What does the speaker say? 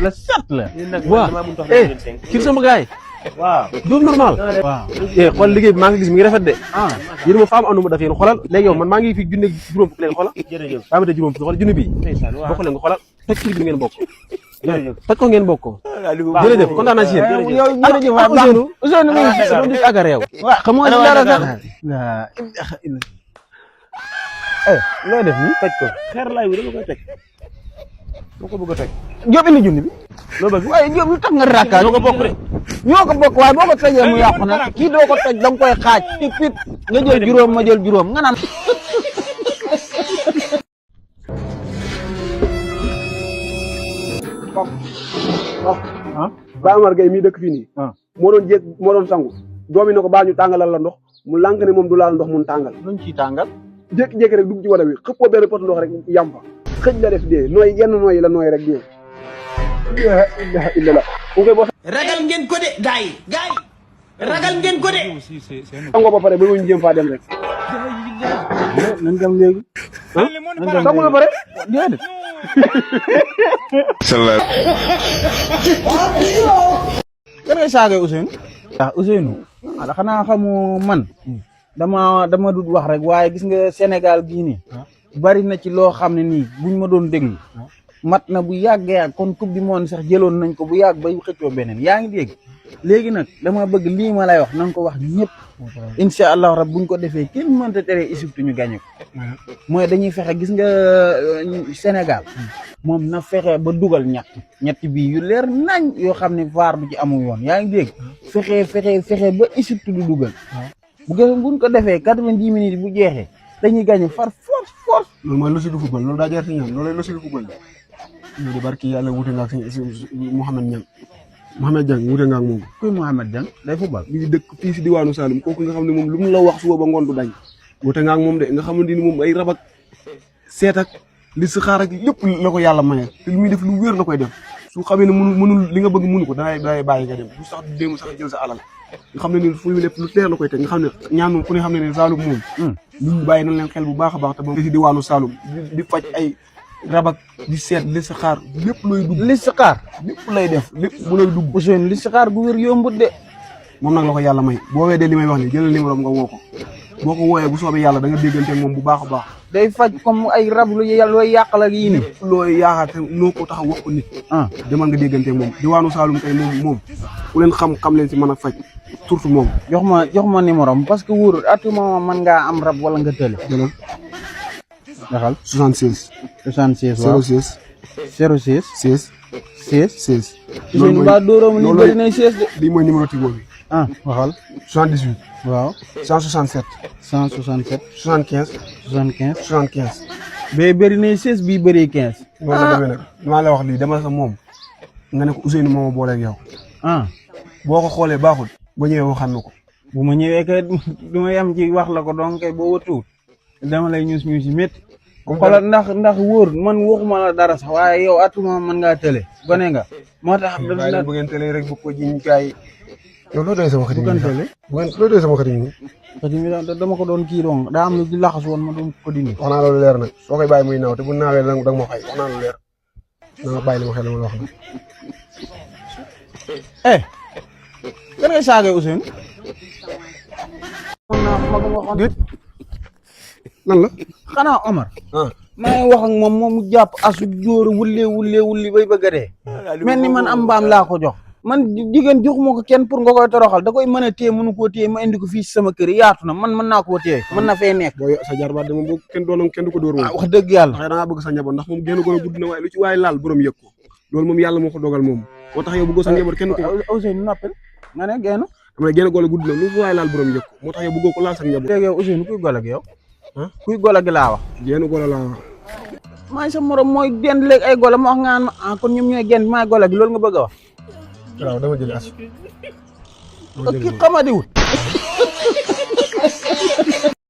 la sat la waaw kii sama gaay waaw du normal waaw xool liggéey bi maa ngi gis mi ngi rafet de yéen ma faam andu ma def yéen xoolal léegi yow man maa ngi fi junne juróom fukk leen xoolal baa ma te juróom fukk xoolal junne bi bokk leen nga xoolal toj kii bi ngeen bokk toj ko ngeen bokk jërëjëf kontaan naa si yéen yow jërëjëf waay Ousseynou mi ngi doon di aga réew waaw xamoo ci dara sax loo def ni toj ko xeer laay wi dama koy toj moo ko bëgg a toj Diop indi junni bi loo bëgg waaye Diop lu tax nga rakkaat ñoo ko bokk de ñoo ko bokk waaye boo ko tojee mu yàqu nag kii doo ko toj da nga koy xaaj pip pip nga jël juróom ma jël juróom nga naan Ba Amar Gueye mii dëkk fii nii moo doon sangu doomi ne ko baa ñu tàngalal la ndox mu lànk ne moom du laal ndox mun tàngal luñ ciy tàngal jékki-jékki rek dugg ci wala wi xëppoo benn pot ndox rek yam fa xëj la def dee nooy yenn nooyi la nooy rek dee la ilaha illallah ragal ngeen ko de gaay ragal ngeen ko de sango ba pare ba ñu jëm faa dem rek nañ dem léegi sangu ba pare déedéet kan ngay saagay Ousseynou Ousseynou ala xanaa xamu man dama dut wax rek waaye gis nga Sénégal gii nii bari na ci loo xam ne nii buñ ma doon déglu mat na bu yàgg kon coupe du monde sax jëloon nañ ko bu yàgg bay xëccoo beneen yaa ngi dégg léegi nag dama bëgg lii ma lay wax na nga ko wax ñëpp incha allah rab buñ ko defee kenn mënta tere Égypte ñu gagné ko mooy dañuy fexe gis nga Sénégal moom na fexe ba dugal ñetti bii yu leer nañ yoo xam ne VAR du ci amul yoon yaa ngi dégg fexe ba Égypte du dugal bu gën buñ ko defee 90 minutes bu jeexee dañuy gagné far force loolu mooy logique football loolu daa jar ci ñoom loolu logique football ñoo di barki yàlla wute nga ak Mouhamed Niang Mouhamed Dieng wute nga ak moom kuy Mouhamed Dieng day football mi ngi dëkk fii si diwaanu Saloum kooku nga xam ne moom lu mu la wax suba ba ngoon du dañ wute nga ak moom de nga xamante ni moom ay rab ak seet ak li si xaar ak lépp la ko yàlla maye te lu muy def lu wér la koy def su xamee ne mënul li nga bëgg mënu ko dangay bàyyi nga dem bu sax déemu sax jël sa alal nga xam ne ni fu mu lépp lu teer la koy teg nga xam ne ñaan moom ku ne xam ne ne Saloum moom nit ñi bàyyi nañ leen xel bu baax a baax te moom si diwaanu Saloum di faj ay rabak di seet li si xaar lépp looy dugg li si xaar lépp lay def lépp bu lay dugg Ousseynou li si xaar gu wér yombut de moom nag la ko yàlla may boo weedee li may wax ni jëlal numéro nga woo ko boo ko wooyee bu soobee yàlla da nga déggante moom bu baax a baax day faj comme ay rab lu looy yàqal ak yii nii looy yaakaar te noo ko tax a wax ko nit demal nga déggante moom diwaanu Saloum tey moom ku leen xam leen si mën a faj surtout moom jox ma numéro am parce que wóorul à tout moment mën ngaa am rab wala nga tële jëlal daxal 76 waaw 06 06 16 16 Ousseynou ba dóoróom ni bëri nay 16 de lii mooy numéro Tigo bi waxal 78 waaw 167 167 75 75 75 bee bëri nay 16 bii bëri 15 noonu la demee nag damaa la wax lii demal sa moom nga ne ko Ousseynou moo ma booleeg yow boo ko xoolee baaxul ba ñëwee waxaan na ko bu ma ñëwee kay du ma yem ci wax la ko donc kay boo wëtuwul dama lay ñuus yi métti xoolal ndax wóor man waxuma la dara sax waaye yow atuma mën ngaa tële gone nga moo tax da bu ngeen tëlee rek bu ko jiñ kaay yow loo doy sama xarit bu tële loo doy sama xarit yi xarit mi dama ko doon kii doon daa am lu di laxas woon ma doon ko dindi wax naa loolu leer nag soo koy bàyyi muy naaw te bu naawee da nga ma fay wax naa loolu leer na nga bàyyi li ma xel la ma wax nag kan ngay saagay Ousseynou lan la xanaa Omar maa ngi wax ak moom mu jàpp asu jóor wulli bay bëgg a dee mel ni man am mbaam laa ko jox man jigéen joxuma ko kenn pour nga koy toroxal da koy mën a téye mënu koo téye ma indi ko fii sama kër yaatu na man mën naa koo téye mën na fee nekk boo sa jarbaat de moom boo kenn doonam kenn du ko dóor moom wax dëgg yàlla da ngaa bëgg sa njaboot ndax moom génn gën a gudd na waaye lu ci waaye laal borom yëg ko loolu moom yàlla moo ko dogal moom moo tax yow bëggoo sa njaboot kenn ko Ousseynou noppil nga ne génn dama ne génn golo gudd na lu ci waaye laal borom yëg ko moo tax yow bëggoo ko laal sa njaboot léegi yow Ousseynou kuy golo gi yow kuy golo gi laa wax génn golo laa wax maay sa morom mooy génn léegi ay golo ma wax nga naan kon ñoom ñooy génn maay golo gi loolu nga bëgg a wax waaw dama jël as ki xamadiwul